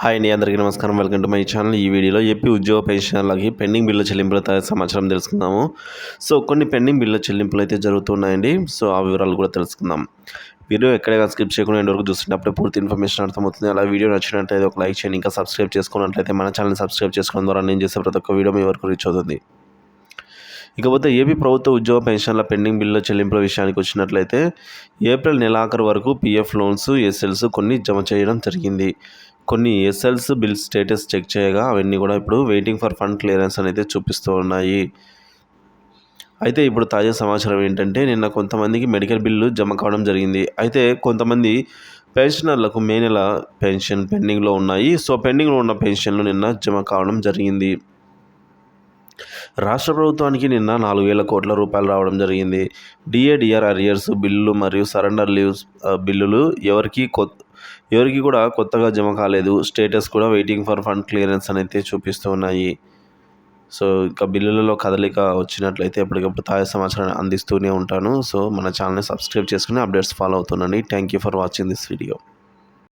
Hi అండి, అందరికీ నమస్కారం. Welcome to my channel. ఈ వీడియోలో ఏపీ ఉద్యోగ పెన్షనర్లకి పెండింగ్ బిల్లు చెల్లింపుల సమాచారం తెలుసుకుందాము. సో కొన్ని పెండింగ్ బిల్లు చెల్లింపులు అయితే జరుగుతున్నాయండి. సో ఆ వివరాలు కూడా తెలుసుకుందాం. వీడియో ఎక్కడైనా స్కిప్ చేయకుండా ఎండ్ వరకు చూస్తున్నప్పుడే పూర్తి ఇన్ఫర్మేషన్ అర్థమవుతుంది. అలా వీడియో నచ్చినట్లయితే ఒక లైక్ చేయండి. ఇంకా సబ్స్క్రైబ్ చేసుకున్నట్లయితే మన ఛానల్ సబ్స్క్రైబ్ చేసుకోవడం ద్వారా నేను చేసే ప్రతి ఒక్క వీడియో మీ వరకు రీచ్ అవుతుంది. ఇకపోతే ఏపీ ప్రభుత్వ ఉద్యోగ పెన్షన్ల పెండింగ్ బిల్లుల చెల్లింపుల విషయానికి వచ్చినట్లయితే ఏప్రిల్ నెలాఖరు వరకు పీఎఫ్ లోన్స్, ఎస్ఎల్స్ కొన్ని జమ చేయడం జరిగింది. కొన్ని ఎస్ఎల్స్ బిల్ స్టేటస్ చెక్ చేయగా అవన్నీ కూడా ఇప్పుడు వెయిటింగ్ ఫర్ ఫండ్ క్లియరెన్స్ అనేది చూపిస్తూ ఉన్నాయి. అయితే ఇప్పుడు తాజా సమాచారం ఏంటంటే నిన్న కొంతమందికి మెడికల్ బిల్లు జమ కావడం జరిగింది. అయితే కొంతమంది పెన్షనర్లకు మే నెల పెన్షన్ పెండింగ్లో ఉన్నాయి. సో పెండింగ్లో ఉన్న పెన్షన్లు నిన్న జమ కావడం జరిగింది. రాష్ట్ర ప్రభుత్వానికి నిన్న 4,000 కోట్ల రూపాయలు రావడం జరిగింది. డిఏడిఆర్ అరియర్స్ బిల్లులు మరియు సరెండర్ లీవ్స్ బిల్లులు ఎవరికి కూడా కొత్తగా జమ కాలేదు. స్టేటస్ కూడా వెయిటింగ్ ఫర్ ఫండ్ క్లియరెన్స్ అనేది చూపిస్తూ ఉన్నాయి. సో ఇంకా బిల్లులలో కదలిక వచ్చినట్లయితే ఎప్పటికప్పుడు తాజా సమాచారాన్ని అందిస్తూనే ఉంటాను. సో మన ఛానల్ని సబ్స్క్రైబ్ చేసుకుని అప్డేట్స్ ఫాలో అవుతుండండి. Thank you for watching this video.